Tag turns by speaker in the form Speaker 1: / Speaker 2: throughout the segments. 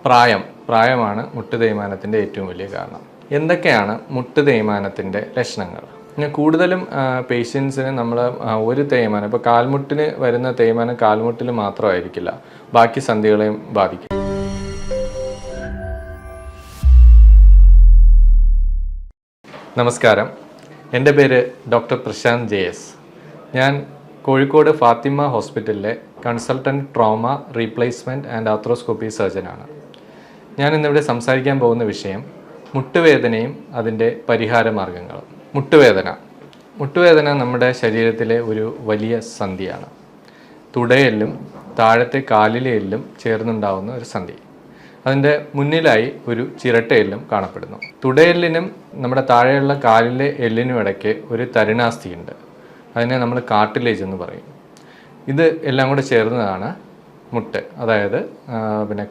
Speaker 1: പ്രായമാണ് മുട്ട് തേയ്മാനത്തിൻ്റെ ഏറ്റവും വലിയ കാരണം. എന്തൊക്കെയാണ് മുട്ട് തേയ്മാനത്തിൻ്റെ ലക്ഷണങ്ങൾ? കൂടുതലും പേഷ്യൻസിന് നമ്മൾ ഒരു തേയ്മാനം, ഇപ്പോൾ കാൽമുട്ടിന് വരുന്ന തേയ്മാനം കാൽമുട്ടിൽ മാത്രമായിരിക്കില്ല, ബാക്കി സന്ധികളെയും ബാധിക്കും. നമസ്കാരം, എൻ്റെ പേര് ഡോക്ടർ പ്രശാന്ത് JS. ഞാൻ കോഴിക്കോട് ഫാത്തിമ ഹോസ്പിറ്റലിലെ consultant trauma replacement and arthroscopy സർജനാണ്. ഞാൻ ഇന്നിവിടെ സംസാരിക്കാൻ പോകുന്ന വിഷയം മുട്ടുവേദനയും അതിൻ്റെ പരിഹാര മാർഗങ്ങളും. മുട്ടുവേദന നമ്മുടെ ശരീരത്തിലെ ഒരു വലിയ സന്ധിയാണ്. തുടയെല്ലും താഴത്തെ കാലിലെ എല്ലും ചേർന്നുണ്ടാവുന്ന ഒരു സന്ധി. അതിൻ്റെ മുന്നിലായി ഒരു ചിരട്ടയെല്ലും കാണപ്പെടുന്നു. തുടയെല്ലിനും നമ്മുടെ താഴെയുള്ള കാലിലെ എല്ലിനും ഇടയ്ക്ക് ഒരു തരുണാസ്ഥിയുണ്ട്. അതിനെ നമ്മൾ കാർട്ടിലേജ് എന്ന് പറയും. ഇത് എല്ലാം കൂടെ ചേർന്നതാണ് മുട്ട്, അതായത്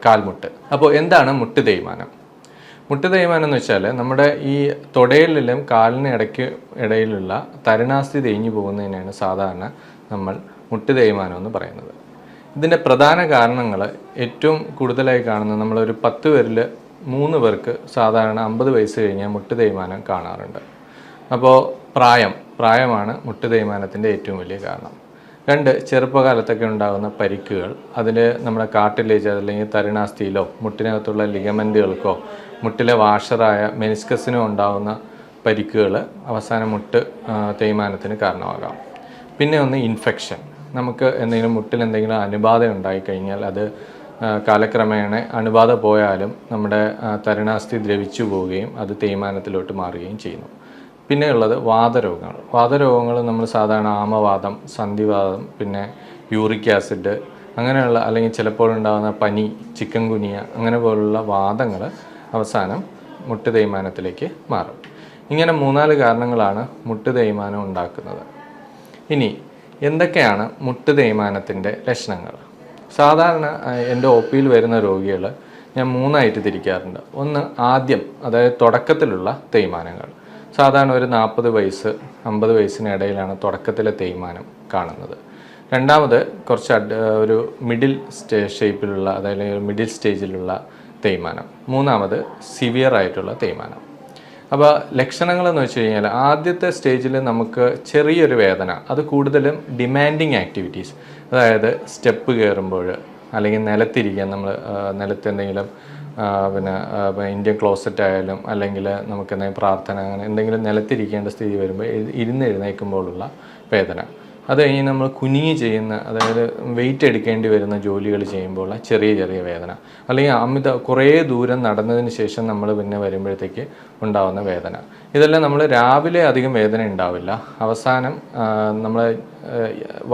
Speaker 1: കാൽമുട്ട്. അപ്പോൾ എന്താണ് മുട്ട് തേയ്മാനം? മുട്ട് തേയ്മാനം എന്ന് വെച്ചാൽ നമ്മുടെ ഈ തുടയെല്ലിലും കാലിന് ഇടയിലുള്ള തരുണാസ്ഥി തേഞ്ഞു പോകുന്നതിനാണ് സാധാരണ നമ്മൾ മുട്ട് തേയ്മാനം എന്ന് പറയുന്നത്. ഇതിൻ്റെ പ്രധാന കാരണങ്ങൾ ഏറ്റവും കൂടുതലായി കാണുന്നത് നമ്മളൊരു 10 പേരിൽ 3 പേർക്ക് സാധാരണ 50 വയസ്സ് കഴിഞ്ഞാൽ മുട്ട് തേയ്മാനം കാണാറുണ്ട്. അപ്പോൾ പ്രായമാണ് മുട്ട് തേയ്മാനത്തിൻ്റെ ഏറ്റവും വലിയ കാരണം. 2, ചെറുപ്പകാലത്തൊക്കെ ഉണ്ടാകുന്ന പരിക്കുകൾ, അതിൽ നമ്മുടെ കാർട്ടിലേജ് അല്ലെങ്കിൽ തരുണാസ്ഥിയിലോ മുട്ടിനകത്തുള്ള ലിഗമെൻറ്റുകൾക്കോ മുട്ടിലെ വാഷറായ മെനിസ്കസിനോ ഉണ്ടാകുന്ന പരിക്കുകൾ അവസാനം മുട്ട് തേയ്മാനത്തിന് കാരണമാകാം. പിന്നെ ഒന്ന് ഇൻഫെക്ഷൻ. നമുക്ക് മുട്ടിൽ എന്തെങ്കിലും അണുബാധ ഉണ്ടായിക്കഴിഞ്ഞാൽ അത് കാലക്രമേണ അണുബാധ പോയാലും നമ്മുടെ തരുണാസ്ഥി ദ്രവിച്ചു പോവുകയും അത് തേയ്മാനത്തിലോട്ട് മാറുകയും ചെയ്യുന്നു. പിന്നെയുള്ളത് വാതരോഗങ്ങൾ നമ്മൾ സാധാരണ ആമവാദം, സന്ധിവാദം, പിന്നെ യൂറിക് ആസിഡ് അങ്ങനെയുള്ള, അല്ലെങ്കിൽ ചിലപ്പോൾ ഉണ്ടാകുന്ന പനി, ചിക്കൻ ഗുനിയ അങ്ങനെ പോലുള്ള വാദങ്ങൾ അവസാനം മുട്ട് തേയ്മാനത്തിലേക്ക് മാറും. ഇങ്ങനെ 3-4 കാരണങ്ങളാണ് മുട്ട് തേയ്മാനം ഉണ്ടാക്കുന്നത്. ഇനി എന്തൊക്കെയാണ് മുട്ട് തേയ്മാനത്തിൻ്റെ ലക്ഷണങ്ങൾ? സാധാരണ എൻ്റെ OPയിൽ വരുന്ന രോഗികൾ ഞാൻ 3ആയിട്ട് തിരിക്കാറുണ്ട്. ഒന്ന്, അതായത് തുടക്കത്തിലുള്ള തേയ്മാനങ്ങൾ. സാധാരണ ഒരു 40 വയസ്സ് 50 വയസ്സിനിടയിലാണ് തുടക്കത്തിലെ തേയ്മാനം കാണുന്നത്. രണ്ടാമത് കുറച്ച് ഒരു മിഡിൽ ഷേപ്പിലുള്ള, അതായത് മിഡിൽ സ്റ്റേജിലുള്ള തേയ്മാനം. മൂന്നാമത് സിവിയർ ആയിട്ടുള്ള തേയ്മാനം. അപ്പോൾ ലക്ഷണങ്ങളെന്ന് വെച്ച് കഴിഞ്ഞാൽ ആദ്യത്തെ സ്റ്റേജിൽ നമുക്ക് ചെറിയൊരു വേദന, അത് കൂടുതലും ഡിമാൻഡിങ് ആക്ടിവിറ്റീസ്, അതായത് സ്റ്റെപ്പ് കയറുമ്പോൾ അല്ലെങ്കിൽ നിലത്തിരിക്കാൻ, നമ്മൾ നിലത്ത് എന്തെങ്കിലും ഇന്ത്യൻ ക്ലോസറ്റ് ആയാലും അല്ലെങ്കിൽ നമുക്ക് എന്തെങ്കിലും പ്രാർത്ഥന അങ്ങനെ എന്തെങ്കിലും നിലത്തിരിക്കേണ്ട സ്ഥിതി വരുമ്പോൾ എഴുന്നേൽക്കുമ്പോഴുള്ള വേദന. അത് കഴിഞ്ഞ് നമ്മൾ കുനിഞ്ഞ് ചെയ്യുന്ന, അതായത് വെയിറ്റ് എടുക്കേണ്ടി വരുന്ന ജോലികൾ ചെയ്യുമ്പോൾ ചെറിയ വേദന, അല്ലെങ്കിൽ കുറേ ദൂരം നടന്നതിന് ശേഷം നമ്മൾ പിന്നെ വരുമ്പോഴത്തേക്ക് ഉണ്ടാകുന്ന വേദന. ഇതെല്ലാം നമ്മൾ രാവിലെ അധികം വേദന ഉണ്ടാവില്ല, അവസാനം നമ്മൾ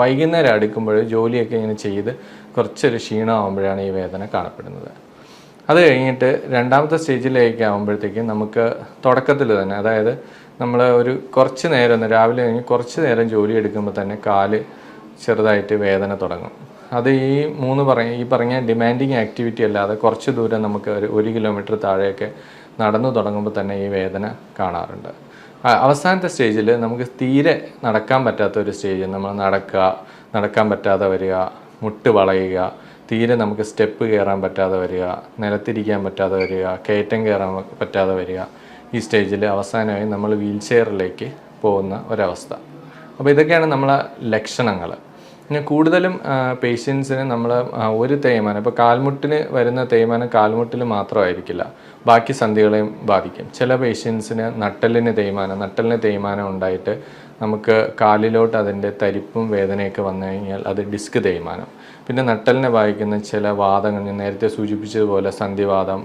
Speaker 1: വൈകുന്നേരം അടുക്കുമ്പോൾ ജോലിയൊക്കെ ഇങ്ങനെ ചെയ്ത് കുറച്ചൊരു ക്ഷീണമാകുമ്പോഴാണ് ഈ വേദന കാണപ്പെടുന്നത്. അത് കഴിഞ്ഞിട്ട് രണ്ടാമത്തെ സ്റ്റേജിലേക്ക് ആകുമ്പോഴത്തേക്കും നമുക്ക് തുടക്കത്തിൽ തന്നെ, അതായത് നമ്മൾ ഒരു കുറച്ച് നേരം രാവിലെ കഴിഞ്ഞ് കുറച്ച് നേരം ജോലി എടുക്കുമ്പോൾ തന്നെ കാല് ചെറുതായിട്ട് വേദന തുടങ്ങും. അത് ഈ പറഞ്ഞ ഡിമാൻഡിങ് ആക്ടിവിറ്റി അല്ലാതെ കുറച്ച് ദൂരം നമുക്ക് ഒരു 1 കിലോമീറ്റർ താഴെയൊക്കെ നടന്നു തുടങ്ങുമ്പോൾ തന്നെ ഈ വേദന കാണാറുണ്ട്. അവസാനത്തെ സ്റ്റേജിൽ നമുക്ക് തീരെ നടക്കാൻ പറ്റാത്ത ഒരു സ്റ്റേജ്, നമ്മൾ നടക്കാൻ പറ്റാതെ വരിക, മുട്ട് വളയുക, തീരെ നമുക്ക് സ്റ്റെപ്പ് കയറാൻ പറ്റാതെ വരിക, നിലത്തിരിക്കാൻ പറ്റാതെ വരിക, കയറ്റം കയറാൻ പറ്റാതെ വരിക. ഈ സ്റ്റേജിൽ അവസാനമായി നമ്മൾ വീൽ ചെയറിലേക്ക് പോകുന്ന ഒരവസ്ഥ. അപ്പോൾ ഇതൊക്കെയാണ് നമ്മളെ ലക്ഷണങ്ങൾ. പിന്നെ കൂടുതലും പേഷ്യൻസിന് നമ്മൾ ഒരു തേയ്മാനം, ഇപ്പോൾ കാൽമുട്ടിന് വരുന്ന തേയ്മാനം കാൽമുട്ടിൽ മാത്രമായിരിക്കില്ല, ബാക്കി സന്ധികളെയും ബാധിക്കും. ചില പേഷ്യൻസിന് നട്ടെല്ലിന് തേയ്മാനം ഉണ്ടായിട്ട് നമുക്ക് കാലിലോട്ട് അതിൻ്റെ തരിപ്പും വേദനയൊക്കെ വന്നു കഴിഞ്ഞാൽ അത് ഡിസ്ക് തേയ്മാനം. പിന്നെ നട്ടെല്ലിനെ ബാധിക്കുന്ന ചില വാദങ്ങൾ, ഞാൻ നേരത്തെ സൂചിപ്പിച്ചതുപോലെ സന്ധിവാദം,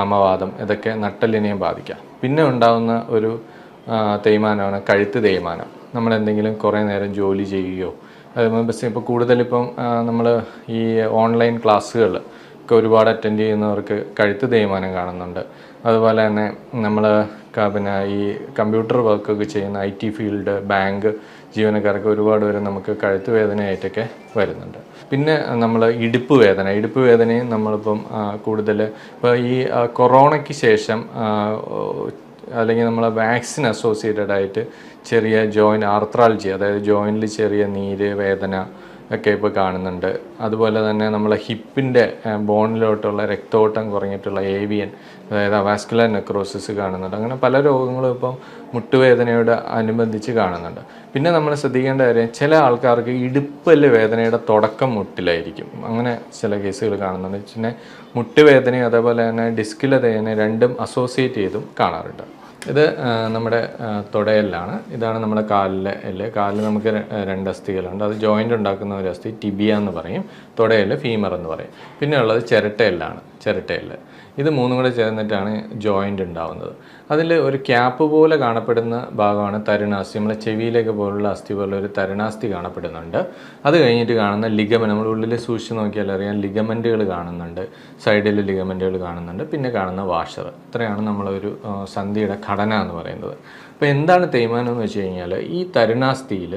Speaker 1: ആമവാദം, ഇതൊക്കെ നട്ടെല്ലിനെയും ബാധിക്കാം. പിന്നെ ഉണ്ടാകുന്ന ഒരു തേയ്മാനമാണ് കഴുത്ത് തേയ്മാനം. നമ്മളെന്തെങ്കിലും കുറേ നേരം ജോലി ചെയ്യുകയോ, ഇപ്പോൾ കൂടുതലിപ്പം നമ്മൾ ഈ ഓൺലൈൻ ക്ലാസ്സുകൾ ഒക്കെ ഒരുപാട് അറ്റൻഡ് ചെയ്യുന്നവർക്ക് കഴുത്ത് തേയ്മാനം കാണുന്നുണ്ട്. അതുപോലെ തന്നെ നമ്മൾ ഈ കമ്പ്യൂട്ടർ വർക്കൊക്കെ ചെയ്യുന്ന IT ഫീൽഡ്, ബാങ്ക് ജീവനക്കാർക്ക് ഒരുപാട് പേര് നമുക്ക് കഴുത്ത് വേദനയായിട്ടൊക്കെ വരുന്നുണ്ട്. പിന്നെ നമ്മൾ ഇടുപ്പ് വേദനയും നമ്മളിപ്പം കൂടുതൽ ഇപ്പോൾ ഈ കൊറോണയ്ക്ക് ശേഷം അല്ലെങ്കിൽ നമ്മൾ വാക്സിൻ അസോസിയേറ്റഡ് ആയിട്ട് ചെറിയ ജോയിൻറ്റ് ആർത്രാൾജി, അതായത് ജോയിൻറ്റിൽ ചെറിയ നീര്, വേദന, ഒക്കെ ഇപ്പോൾ കാണുന്നുണ്ട്. അതുപോലെ തന്നെ നമ്മളെ ഹിപ്പിൻ്റെ ബോണിലോട്ടുള്ള രക്തോട്ടം കുറഞ്ഞിട്ടുള്ള ഏവിയൻ, അതായത് വാസ്കുലർ നെക്രോസിസ് കാണുന്നുണ്ട്. അങ്ങനെ പല രോഗങ്ങളും ഇപ്പം മുട്ടുവേദനയോട് അനുബന്ധിച്ച് കാണുന്നുണ്ട്. പിന്നെ നമ്മൾ ശ്രദ്ധിക്കേണ്ട കാര്യം, ചില ആൾക്കാർക്ക് ഇടുപ്പല് വേദനയുടെ തുടക്കം മുട്ടിലായിരിക്കും. അങ്ങനെ ചില കേസുകൾ കാണുന്നുണ്ട്. പിന്നെ മുട്ടുവേദനയും അതേപോലെ തന്നെ ഡിസ്കിലെ വേദന രണ്ടും അസോസിയേറ്റ് ചെയ്തും കാണാറുണ്ട്. ഇത് നമ്മുടെ തുടയെല്ലാണ്. ഇതാണ് നമ്മുടെ കാലിലെ എല്ല്. കാലിൽ നമുക്ക് രണ്ട് അസ്ഥികളുണ്ട്. അത് ജോയിൻ്റ് ഉണ്ടാക്കുന്ന ഒരു അസ്ഥി ടിബിയ എന്ന് പറയും, തുടയെല്ല് ഫീമർ എന്ന് പറയും. പിന്നെ ഉള്ളത് ചിരട്ടയെല്ലാണ്, ചിരട്ടയെല്ല്. ഇത് മൂന്നും കൂടെ ചേർന്നിട്ടാണ് ജോയിൻ്റ് ഉണ്ടാവുന്നത്. അതിൽ ഒരു ക്യാപ്പ് പോലെ കാണപ്പെടുന്ന ഭാഗമാണ് തരുണാസ്ഥി. നമ്മളെ ചെവിയിലേക്ക് പോലുള്ള അസ്ഥി പോലെ ഒരു തരുണാസ്ഥി കാണപ്പെടുന്നുണ്ട്. അത് കഴിഞ്ഞിട്ട് കാണുന്ന ലിഗമെന്റ്, നമ്മൾ ഉള്ളിൽ സൂക്ഷിച്ച് നോക്കിയാൽ അറിയാം, ലിഗമെൻറ്റുകൾ കാണുന്നുണ്ട്, സൈഡിൽ ലിഗമെൻറ്റുകൾ കാണുന്നുണ്ട്, പിന്നെ കാണുന്ന വാഷർ. ഇത്രയാണ് നമ്മളൊരു സന്ധിയുടെ ഘടന എന്ന് പറയുന്നത്. അപ്പോൾ എന്താണ് തേയ്മാനം എന്ന് വെച്ച് കഴിഞ്ഞാൽ, ഈ തരുണാസ്ഥിയിൽ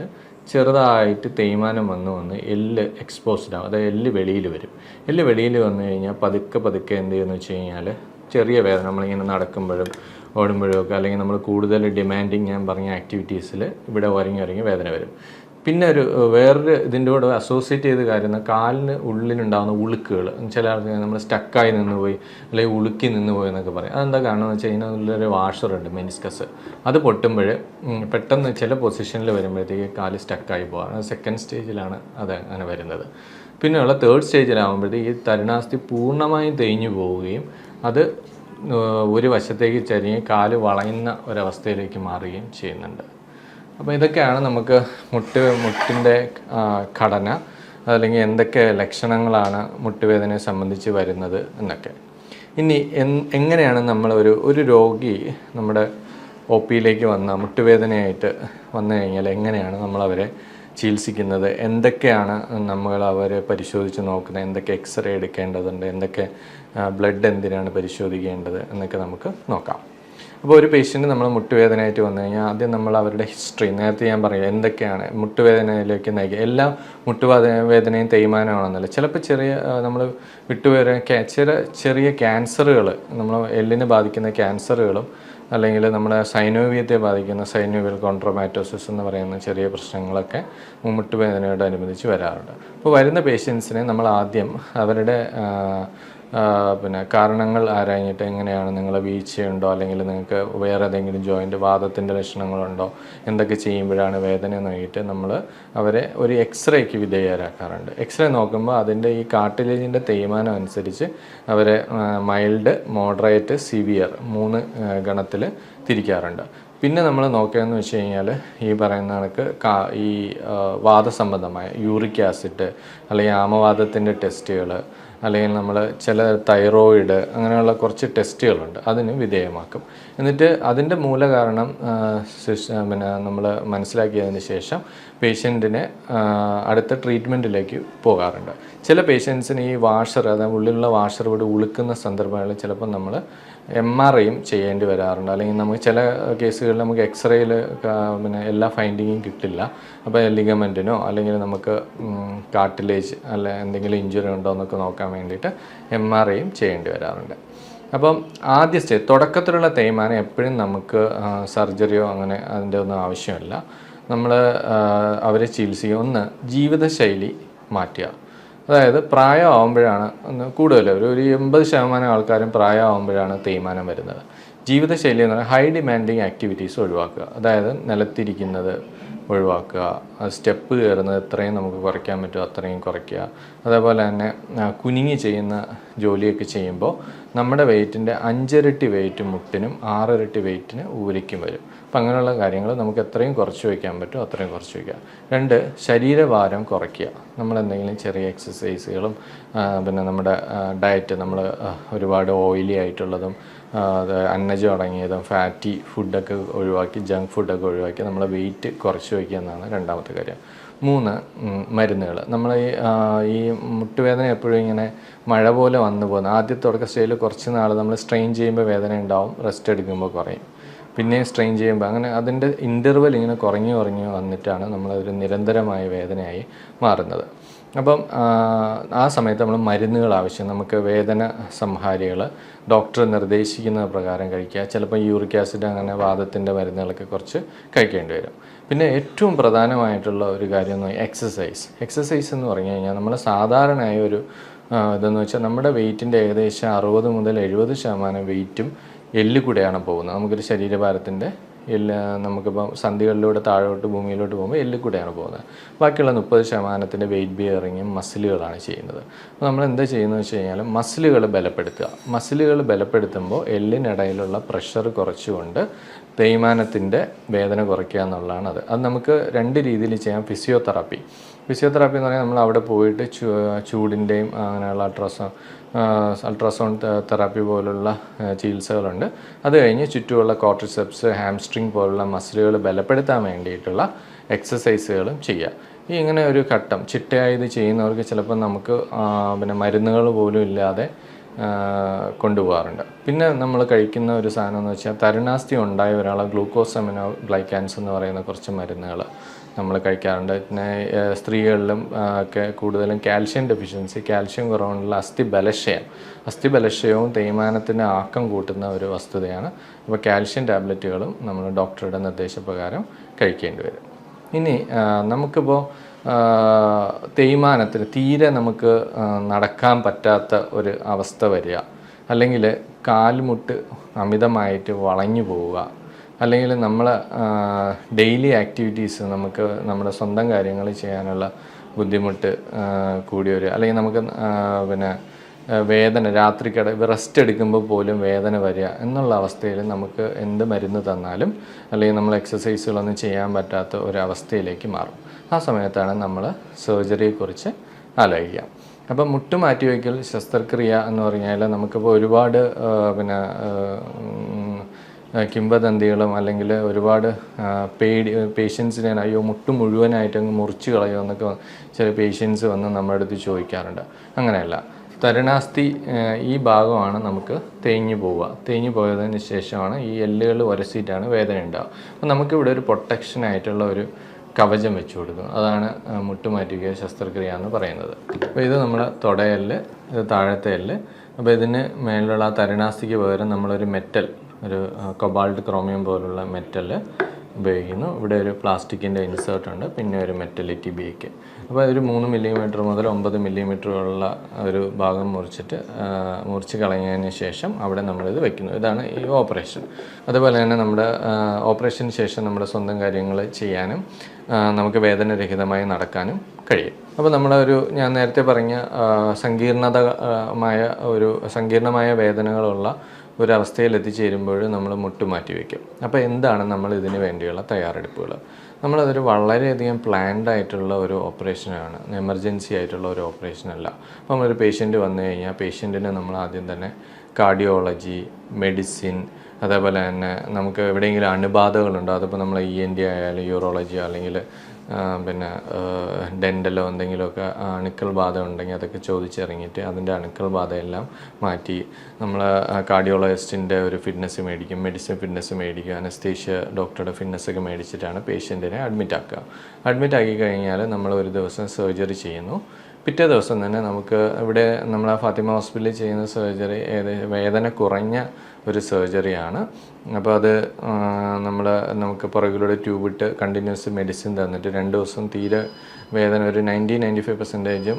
Speaker 1: ചെറുതായിട്ട് തേയ്മാനം വന്ന് എല്ല് എക്സ്പോസ്ഡ് ആവും, അതായത് എല്ല് വെളിയിൽ വരും. എല്ല് വെളിയിൽ വന്നു കഴിഞ്ഞാൽ പതുക്കെ എന്ത് ചെയ്യുമെന്ന് വെച്ച് കഴിഞ്ഞാൽ ചെറിയ വേദന, നമ്മളിങ്ങനെ നടക്കുമ്പോഴും ഓടുമ്പോഴും ഒക്കെ, അല്ലെങ്കിൽ നമ്മൾ കൂടുതൽ ഡിമാൻഡിങ് ഞാൻ പറഞ്ഞ ആക്ടിവിറ്റീസിൽ ഇവിടെ ഉരങ്ങി വേദന വരും. പിന്നെ വേറൊരു ഇതിൻ്റെ കൂടെ അസോസിയേറ്റ് ചെയ്ത് കാര്യം, കാലിന് ഉള്ളിലുണ്ടാകുന്ന ഉളുക്കുകൾ. ചില ആൾക്ക് നമ്മൾ സ്റ്റക്കായി നിന്ന് പോയി അല്ലെങ്കിൽ ഉളുക്കി നിന്ന് പോയി എന്നൊക്കെ പറയും. അതെന്താ കാരണം എന്ന് വെച്ച് കഴിഞ്ഞാൽ ഉള്ളൊരു വാഷറുണ്ട്, മെനിസ്കസ്. അത് പൊട്ടുമ്പോൾ പെട്ടെന്ന് ചില പൊസിഷനിൽ വരുമ്പോഴത്തേക്ക് കാല് സ്റ്റക്കായി പോകാം. സെക്കൻഡ് സ്റ്റേജിലാണ് അത് അങ്ങനെ വരുന്നത്. പിന്നെയുള്ള തേർഡ് സ്റ്റേജിലാകുമ്പോഴത്തേക്ക് ഈ തരുണാസ്ഥി പൂർണ്ണമായും തേഞ്ഞു പോവുകയും അത് ഒരു വശത്തേക്ക് ചരിഞ്ഞ് കാല് വളയുന്ന ഒരവസ്ഥയിലേക്ക് മാറുകയും ചെയ്യുന്നുണ്ട്. അപ്പോൾ ഇതൊക്കെയാണ് നമുക്ക് മുട്ടിൻ്റെ ഘടന, അല്ലെങ്കിൽ എന്തൊക്കെ ലക്ഷണങ്ങളാണ് മുട്ടുവേദനയെ സംബന്ധിച്ച് വരുന്നത് എന്നൊക്കെ. ഇനി എങ്ങനെയാണ് നമ്മൾ ഒരു രോഗി നമ്മുടെ ഒ പിയിലേക്ക് മുട്ടുവേദനയായിട്ട് വന്നു കഴിഞ്ഞാൽ എങ്ങനെയാണ് നമ്മളവരെ ചികിത്സിക്കുന്നത്, എന്തൊക്കെയാണ് നമ്മൾ അവരെ പരിശോധിച്ച് നോക്കുന്നത്, എന്തൊക്കെ എക്സ്റേ എടുക്കേണ്ടതുണ്ട്, എന്തൊക്കെ ബ്ലഡ് എന്തിനാണ് പരിശോധിക്കേണ്ടത് എന്നൊക്കെ നമുക്ക് നോക്കാം. അപ്പോൾ ഒരു പേഷ്യൻ്റ് നമ്മൾ മുട്ടുവേദനയായിട്ട് വന്നു കഴിഞ്ഞാൽ ആദ്യം നമ്മൾ അവരുടെ ഹിസ്റ്ററി, നേരത്തെ ഞാൻ പറയും എന്തൊക്കെയാണ് മുട്ടുവേദനയിലേക്ക് നയിക്കുക. എല്ലാ മുട്ടുവേദനയും തേയ്മാനമാണെന്നല്ല, ചിലപ്പോൾ നമ്മൾ ചെറിയ ക്യാൻസറുകൾ, നമ്മൾ എല്ലിനെ ബാധിക്കുന്ന ക്യാൻസറുകളും അല്ലെങ്കിൽ നമ്മുടെ സൈനോവിയത്തെ ബാധിക്കുന്ന സൈനോവിയൽ കോൺട്രോമാറ്റോസിസ് എന്ന് പറയുന്ന ചെറിയ പ്രശ്നങ്ങളൊക്കെ മുട്ടുവേദനയോടനുബന്ധിച്ച് വരാറുണ്ട്. അപ്പോൾ വരുന്ന പേഷ്യൻസിനെ നമ്മൾ ആദ്യം അവരുടെ കാരണങ്ങൾ ആരാഞ്ഞിട്ട്, എങ്ങനെയാണ് നിങ്ങൾ വീഴ്ചയുണ്ടോ അല്ലെങ്കിൽ നിങ്ങൾക്ക് വേറെ ഏതെങ്കിലും ജോയിൻ്റ് വാദത്തിൻ്റെ ലക്ഷണങ്ങളുണ്ടോ, എന്തൊക്കെ ചെയ്യുമ്പോഴാണ് വേദന എന്ന് നോക്കിയിട്ട് നമ്മൾ അവരെ ഒരു എക്സ്റേക്ക് വിധേയരാക്കാറുണ്ട്. എക്സ്റേ നോക്കുമ്പോൾ അതിൻ്റെ ഈ കാർട്ടിലേജിൻ്റെ തേയ്മാനം അനുസരിച്ച് അവരെ മൈൽഡ്, മോഡറേറ്റ്, സിവിയർ 3 ഗണത്തിൽ തിരിക്കാറുണ്ട്. പിന്നെ നമ്മൾ നോക്കുകയെന്ന് വെച്ച് കഴിഞ്ഞാൽ ഈ പറയുന്ന കണക്ക് ഈ വാദസംബന്ധമായ യൂറിക് ആസിഡ് അല്ലെങ്കിൽ ആമവാദത്തിൻ്റെ ടെസ്റ്റുകൾ, അല്ലെങ്കിൽ നമ്മൾ ചില തൈറോയിഡ്, അങ്ങനെയുള്ള കുറച്ച് ടെസ്റ്റുകളുണ്ട്, അതിന് വിധേയമാക്കും. എന്നിട്ട് അതിൻ്റെ മൂലകാരണം നമ്മൾ മനസ്സിലാക്കിയതിന് ശേഷം പേഷ്യൻറ്റിനെ അടുത്ത ട്രീറ്റ്മെൻറ്റിലേക്ക് പോകാറുണ്ട്. ചില പേഷ്യൻസിന് ഈ വാഷർ, അതായത് ഉള്ളിലുള്ള വാഷർ ഇവിടെ ഉളുക്കുന്ന സന്ദർഭങ്ങളിൽ ചിലപ്പോൾ നമ്മൾ MRIയും ചെയ്യേണ്ടി വരാറുണ്ട്. അല്ലെങ്കിൽ നമുക്ക് ചില കേസുകളിൽ നമുക്ക് എക്സ്റേയിൽ എല്ലാ ഫൈൻഡിങ്ങും കിട്ടില്ല. അപ്പോൾ ലിഗമെൻറ്റിനോ അല്ലെങ്കിൽ നമുക്ക് കാർട്ടിലേജ് അല്ല എന്തെങ്കിലും ഇഞ്ചുറി ഉണ്ടോ എന്നൊക്കെ നോക്കാൻ വേണ്ടിയിട്ട് MRIയും ചെയ്യേണ്ടി വരാറുണ്ട്. അപ്പം ആദ്യ സ്റ്റേജ്, തുടക്കത്തിലുള്ള തേയ്മാനം എപ്പോഴും നമുക്ക് സർജറിയോ അങ്ങനെ അതിൻ്റെ ഒന്നും ആവശ്യമില്ല. നമ്മൾ അവരെ ചികിത്സിക്കുക. ഒന്ന്, ജീവിതശൈലി മാറ്റുക. അതായത് പ്രായമാകുമ്പോഴാണ് കൂടുതൽ, ഒരു 80% ആൾക്കാരും പ്രായമാകുമ്പോഴാണ് തേയ്മാനം വരുന്നത്. ജീവിതശൈലി എന്ന് പറഞ്ഞാൽ ഹൈ ഡിമാൻഡിങ് ആക്ടിവിറ്റീസ് ഒഴിവാക്കുക. അതായത് നിലത്തിരിക്കുന്നത് ഒഴിവാക്കുക, സ്റ്റെപ്പ് കയറുന്നത് എത്രയും നമുക്ക് കുറയ്ക്കാൻ പറ്റുമോ അത്രയും കുറയ്ക്കുക. അതേപോലെ തന്നെ കുനിങ്ങി ചെയ്യുന്ന ജോലിയൊക്കെ ചെയ്യുമ്പോൾ നമ്മുടെ വെയ്റ്റിൻ്റെ 5 ഇരട്ടി വെയിറ്റ് മുട്ടിനും 6 ഇരട്ടി വെയിറ്റിന് ഊരയ്ക്കും വരും. അപ്പം അങ്ങനെയുള്ള കാര്യങ്ങൾ നമുക്ക് എത്രയും കുറച്ച് വയ്ക്കാൻ പറ്റുമോ അത്രയും കുറച്ച് വയ്ക്കുക. 2, ശരീരഭാരം കുറയ്ക്കുക. നമ്മളെന്തെങ്കിലും ചെറിയ എക്സസൈസുകളും പിന്നെ നമ്മുടെ ഡയറ്റ്, നമ്മൾ ഒരുപാട് ഓയിലി ആയിട്ടുള്ളതും അന്നജം അടങ്ങിയതും ഫാറ്റി ഫുഡൊക്കെ ഒഴിവാക്കി, ജങ്ക് ഫുഡൊക്കെ ഒഴിവാക്കി നമ്മളെ വെയിറ്റ് കുറച്ച് വയ്ക്കുക എന്നാണ് രണ്ടാമത്തെ കാര്യം. 3, മരുന്നുകൾ. നമ്മൾ ഈ മുട്ടുവേദന എപ്പോഴും ഇങ്ങനെ മഴ പോലെ വന്നു പോകുന്നത്. ആദ്യത്തെ തുടക്ക സ്റ്റേജിൽ കുറച്ച് നാൾ നമ്മൾ സ്ട്രെയിൻ ചെയ്യുമ്പോൾ വേദന ഉണ്ടാവും, റെസ്റ്റ് എടുക്കുമ്പോൾ കുറയും, പിന്നെയും സ്ട്രെയിൻ ചെയ്യുമ്പോൾ, അങ്ങനെ അതിൻ്റെ ഇൻ്റർവെൽ ഇങ്ങനെ കുറഞ്ഞു വന്നിട്ടാണ് നമ്മളതൊരു നിരന്തരമായ വേദനയായി മാറുന്നത്. അപ്പം ആ സമയത്ത് നമ്മൾ മരുന്നുകൾ ആവശ്യം, നമുക്ക് വേദന സംഹാരികൾ ഡോക്ടർ നിർദ്ദേശിക്കുന്ന പ്രകാരം കഴിക്കുക. ചിലപ്പോൾ യൂറിക് ആസിഡ് അങ്ങനെ വാദത്തിൻ്റെ മരുന്നുകളൊക്കെ കുറച്ച് കഴിക്കേണ്ടി വരും. പിന്നെ ഏറ്റവും പ്രധാനമായിട്ടുള്ള ഒരു കാര്യം എന്ന് പറഞ്ഞാൽ എക്സസൈസ് എന്ന് പറഞ്ഞു കഴിഞ്ഞാൽ നമ്മൾ സാധാരണയായ ഒരു ഇതെന്ന് വെച്ചാൽ നമ്മുടെ വെയിറ്റിൻ്റെ ഏകദേശം 60 മുതൽ 70% വെയിറ്റും എല്ല് കൂടെയാണ് പോകുന്നത്. നമുക്കൊരു ശരീരഭാരത്തിൻ്റെ നമുക്കിപ്പോൾ സന്ധികളിലൂടെ താഴോട്ട് ഭൂമിയിലോട്ട് പോകുമ്പോൾ എല്ലിൽ കൂടെയാണ് പോകുന്നത്. ബാക്കിയുള്ള 30% വെയിറ്റ് ബിയറിങ്ങും മസിലുകളാണ് ചെയ്യുന്നത്. അപ്പോൾ നമ്മൾ എന്താ ചെയ്യുന്നത് വെച്ച് കഴിഞ്ഞാൽ മസിലുകൾ ബലപ്പെടുത്തുമ്പോൾ എല്ലിനിടയിലുള്ള പ്രഷർ കുറച്ചുകൊണ്ട് തേയ്മാനത്തിൻ്റെ വേദന കുറയ്ക്കുക എന്നുള്ളതാണ് അത് നമുക്ക് 2 രീതിയിൽ ചെയ്യാം. ഫിസിയോതെറാപ്പി എന്ന് പറഞ്ഞാൽ നമ്മൾ അവിടെ പോയിട്ട് ചൂടിൻ്റെയും അങ്ങനെയുള്ള അൾട്രാസൗണ്ട് തെറാപ്പി പോലുള്ള ചികിത്സകളുണ്ട്. അത് കഴിഞ്ഞ് ചുറ്റുമുള്ള കോർട്ടിസെപ്സ്, ഹാംസ്ട്രിങ് പോലുള്ള മസിലുകൾ ബലപ്പെടുത്താൻ വേണ്ടിയിട്ടുള്ള എക്സസൈസുകളും ചെയ്യുക. ഇങ്ങനെ ഒരു ഘട്ടം ചിട്ടയായി ഇത് ചെയ്യുന്നവർക്ക് ചിലപ്പോൾ നമുക്ക് പിന്നെ മരുന്നുകൾ പോലും ഇല്ലാതെ കൊണ്ടുപോകാറുണ്ട്. പിന്നെ നമ്മൾ കഴിക്കുന്ന ഒരു സാധനം എന്ന് വെച്ചാൽ തരുണാസ്ഥി ഉണ്ടായ ഒരാളെ ഗ്ലൂക്കോസമിനോ ഗ്ലൈക്കാൻസ് എന്ന് പറയുന്ന കുറച്ച് മരുന്നുകൾ നമ്മൾ കഴിക്കാറുണ്ട്. പിന്നെ സ്ത്രീകളിലും ഒക്കെ കൂടുതലും കാൽഷ്യം ഡെഫിഷ്യൻസി, കാൽഷ്യം കുറവുള്ള അസ്ഥിബലക്ഷയവും തേയ്മാനത്തിന് ആക്കം കൂട്ടുന്ന ഒരു വസ്തുതയാണ്. അപ്പോൾ കാൽഷ്യം ടാബ്ലറ്റുകളും നമ്മൾ ഡോക്ടറുടെ നിർദ്ദേശപ്രകാരം കഴിക്കേണ്ടി വരും. ഇനി നമുക്കിപ്പോൾ തേയ്മാനത്തിന് തീരെ നമുക്ക് നടക്കാൻ പറ്റാത്ത ഒരു അവസ്ഥ വരിക, അല്ലെങ്കിൽ കാൽമുട്ട് അമിതമായിട്ട് വളഞ്ഞു പോവുക, അല്ലെങ്കിൽ നമ്മൾ ഡെയിലി ആക്ടിവിറ്റീസ് നമുക്ക് നമ്മുടെ സ്വന്തം കാര്യങ്ങൾ ചെയ്യാനുള്ള ബുദ്ധിമുട്ട് കൂടി വരിക, അല്ലെങ്കിൽ നമുക്ക് പിന്നെ വേദന റെസ്റ്റ് എടുക്കുമ്പോൾ പോലും വേദന വരിക എന്നുള്ള അവസ്ഥയിൽ നമുക്ക് എന്ത് മരുന്ന് തന്നാലും അല്ലെങ്കിൽ നമ്മൾ എക്സസൈസുകളൊന്നും ചെയ്യാൻ പറ്റാത്ത ഒരവസ്ഥയിലേക്ക് മാറും. ആ സമയത്താണ് നമ്മൾ സർജറിയെക്കുറിച്ച് ആലോചിക്കുക. അപ്പം മുട്ടുമാറ്റിവയ്ക്കൽ ശസ്ത്രക്രിയ എന്ന് പറഞ്ഞാൽ നമുക്കിപ്പോൾ ഒരുപാട് പിന്നെ കിംവദന്തികളും അല്ലെങ്കിൽ ഒരുപാട് പേഷ്യൻസിനെ അയ്യോ മുട്ട് മുഴുവനായിട്ട് അങ്ങ് മുറിച്ച് കളയുമോ എന്നൊക്കെ ചില പേഷ്യൻസ് വന്ന് നമ്മുടെ അടുത്ത് ചോദിക്കാറുണ്ട്. അങ്ങനെയല്ല, തരുണാസ്ഥി ഈ ഭാഗമാണ് നമുക്ക് തേഞ്ഞു പോയതിന് ശേഷമാണ് ഈ എല്ലുകൾ ഉരസിയിട്ടാണ് വേദന ഉണ്ടാവുക. അപ്പോൾ നമുക്കിവിടെ ഒരു പ്രൊട്ടക്ഷനായിട്ടുള്ള ഒരു കവചം വെച്ച് കൊടുക്കുന്നു. അതാണ് മുട്ടുമാറ്റിവയ്ക്കൽ ശസ്ത്രക്രിയ എന്ന് പറയുന്നത്. അപ്പോൾ ഇത് നമ്മുടെ തുടയെല്ല്, ഇത് താഴത്തെ എല്ല്. അപ്പോൾ ഇതിന് മേലുള്ള തരുണാസ്ഥിക്ക് പകരം നമ്മളൊരു കൊബാൾട്ട് ക്രോമിയം പോലുള്ള മെറ്റൽ ഉപയോഗിക്കുന്നു. ഇവിടെ ഒരു പ്ലാസ്റ്റിക്കിൻ്റെ ഇൻസേർട്ട് ഉണ്ട്, പിന്നെ ഒരു മെറ്റൽ ടിബിയയ്ക്ക്. അപ്പോൾ ഒരു 3 മില്ലിമീറ്റർ മുതൽ 9 മില്ലിമീറ്റർ ഉള്ള ഒരു ഭാഗം മുറിച്ച് കളഞ്ഞതിന് ശേഷം അവിടെ നമ്മളിത് വെക്കുന്നു. ഇതാണ് ഈ ഓപ്പറേഷൻ. അതുപോലെ തന്നെ നമ്മുടെ ഓപ്പറേഷന് ശേഷം നമ്മുടെ സ്വന്തം കാര്യങ്ങൾ ചെയ്യാനും നമുക്ക് വേദനരഹിതമായി നടക്കാനും കഴിയും. അപ്പോൾ ഞാൻ നേരത്തെ പറഞ്ഞ സങ്കീർണമായ വേദനകളുള്ള ഒരവസ്ഥയിൽ എത്തിച്ചേരുമ്പോൾ നമ്മൾ മുട്ടുമാറ്റി വയ്ക്കും. അപ്പോൾ എന്താണ് നമ്മൾ ഇതിന് വേണ്ടിയുള്ള തയ്യാറെടുപ്പുകൾ? നമ്മളതൊരു വളരെയധികം പ്ലാൻഡ് ആയിട്ടുള്ള ഒരു ഓപ്പറേഷനാണ്, എമർജൻസി ആയിട്ടുള്ള ഒരു ഓപ്പറേഷനല്ല. അപ്പോൾ നമ്മളൊരു പേഷ്യൻ്റ് വന്നു കഴിഞ്ഞാൽ പേഷ്യൻറ്റിന് നമ്മൾ ആദ്യം തന്നെ കാർഡിയോളജി, മെഡിസിൻ, അതേപോലെ തന്നെ നമുക്ക് എവിടെയെങ്കിലും അണുബാധകളുണ്ടോ, അതിപ്പോൾ നമ്മൾ ENT ആയാലും യൂറോളജിയോ അല്ലെങ്കിൽ പിന്നെ ഡെൻ്റലോ എന്തെങ്കിലുമൊക്കെ അണുക്കൾ ബാധ ഉണ്ടെങ്കിൽ അതൊക്കെ ചോദിച്ചിറങ്ങിയിട്ട് അതിൻ്റെ അണുക്കൾ ബാധയെല്ലാം മാറ്റി നമ്മൾ കാർഡിയോളജിസ്റ്റിൻ്റെ ഒരു ഫിറ്റ്നസ് മേടിക്കും, മെഡിസിൻ ഫിറ്റ്നസ് മേടിക്കും, അനസ്തേഷ്യ ഡോക്ടറുടെ ഫിറ്റ്നസ്സൊക്കെ മേടിച്ചിട്ടാണ് പേഷ്യൻറ്റിനെ അഡ്മിറ്റ് ആക്കി കഴിഞ്ഞാൽ നമ്മൾ ഒരു ദിവസം സർജറി ചെയ്യുന്നു. പിറ്റേ ദിവസം തന്നെ നമുക്ക് ഇവിടെ നമ്മൾ ഫാത്തിമ ഹോസ്പിറ്റലിൽ ചെയ്യുന്ന സർജറി വേദന കുറഞ്ഞ ഒരു സർജറിയാണ്. അപ്പോൾ അത് നമുക്ക് പുറകിലൂടെ ട്യൂബിട്ട് കണ്ടിന്യൂസ് മെഡിസിൻ തന്നിട്ട് 2 ദിവസം തീരെ വേദന ഒരു 90-95%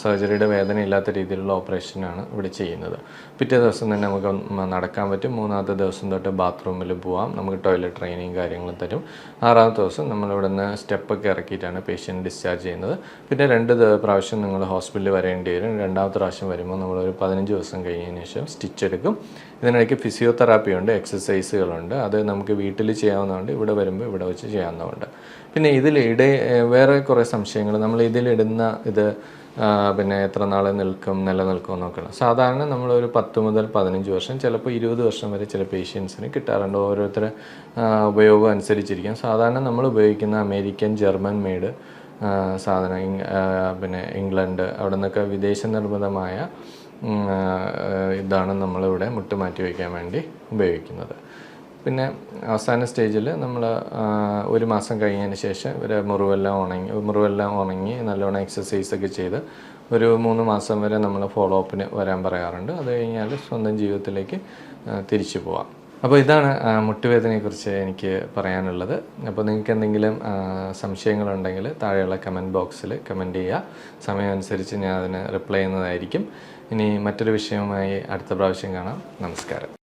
Speaker 1: സർജറിയുടെ വേദന ഇല്ലാത്ത രീതിയിലുള്ള ഓപ്പറേഷനാണ് ഇവിടെ ചെയ്യുന്നത്. പിറ്റേ ദിവസം തന്നെ നമുക്ക് നടക്കാൻ പറ്റും. 3ാമത്തെ ദിവസം തൊട്ട് ബാത്റൂമിൽ പോവാം, നമുക്ക് ടോയ്ലറ്റ് ട്രെയിനിങ് കാര്യങ്ങളും തരും. 6ാമത്തെ ദിവസം നമ്മളിവിടെ നിന്ന് സ്റ്റെപ്പൊക്കെ ഇറക്കിയിട്ടാണ് പേഷ്യൻ്റ് ഡിസ്ചാർജ് ചെയ്യുന്നത്. പിന്നെ 2 പ്രാവശ്യം നിങ്ങൾ ഹോസ്പിറ്റലിൽ വരേണ്ടി വരും. 2ാമത്തെ പ്രാവശ്യം വരുമ്പോൾ നമ്മളൊരു 15 ദിവസം കഴിഞ്ഞതിന് ശേഷം സ്റ്റിച്ച് എടുക്കും. ഇതിനിടയ്ക്ക് ഫിസിയോതെറാപ്പി ഉണ്ട്, എക്സസൈസുകളുണ്ട്. അത് നമുക്ക് വീട്ടിൽ ചെയ്യാവുന്നതുകൊണ്ട് ഇവിടെ വരുമ്പോൾ ഇവിടെ വെച്ച് ചെയ്യാവുന്നതുണ്ട്. പിന്നെ വേറെ കുറേ സംശയങ്ങൾ, നമ്മൾ ഇതിലിടുന്ന പിന്നെ എത്ര നാൾ നിലനിൽക്കും എന്നൊക്കെയാണ്. സാധാരണ നമ്മളൊരു 10 മുതൽ 15 വർഷം, ചിലപ്പോൾ 20 വർഷം വരെ ചില പേഷ്യൻസിന് കിട്ടാറുണ്ട്. ഓരോരുത്തരെ ഉപയോഗം അനുസരിച്ചിരിക്കും. സാധാരണ നമ്മൾ ഉപയോഗിക്കുന്ന അമേരിക്കൻ, ജർമ്മൻ മെയ്ഡ് സാധനം, പിന്നെ ഇംഗ്ലണ്ട് അവിടെ നിന്നൊക്കെ വിദേശ നിർമ്മിതമായ ഇതാണ് നമ്മളിവിടെ മുട്ടുമാറ്റി വയ്ക്കാൻ വേണ്ടി ഉപയോഗിക്കുന്നത്. പിന്നെ അവസാന സ്റ്റേജിൽ നമ്മൾ 1 മാസം കഴിഞ്ഞതിന് ശേഷം ഇവരെ മുറിവെല്ലാം ഉണങ്ങി നല്ലോണം എക്സസൈസൊക്കെ ചെയ്ത് ഒരു 3 മാസം വരെ നമ്മൾ ഫോളോ അപ്പിന് വരാൻ പറയാറുണ്ട്. അത് കഴിഞ്ഞാൽ സ്വന്തം ജീവിതത്തിലേക്ക് തിരിച്ചു പോവാം. അപ്പോൾ ഇതാണ് മുട്ടുവേദനയെക്കുറിച്ച് എനിക്ക് പറയാനുള്ളത്. അപ്പോൾ നിങ്ങൾക്ക് എന്തെങ്കിലും സംശയങ്ങളുണ്ടെങ്കിൽ താഴെയുള്ള കമൻറ്റ് ബോക്സിൽ കമൻറ്റ് ചെയ്യുക. സമയമനുസരിച്ച് ഞാൻ അതിന് റിപ്ലൈ ചെയ്യുന്നതായിരിക്കും. ഇനി മറ്റൊരു വിഷയവുമായി അടുത്ത പ്രാവശ്യം കാണാം. നമസ്കാരം.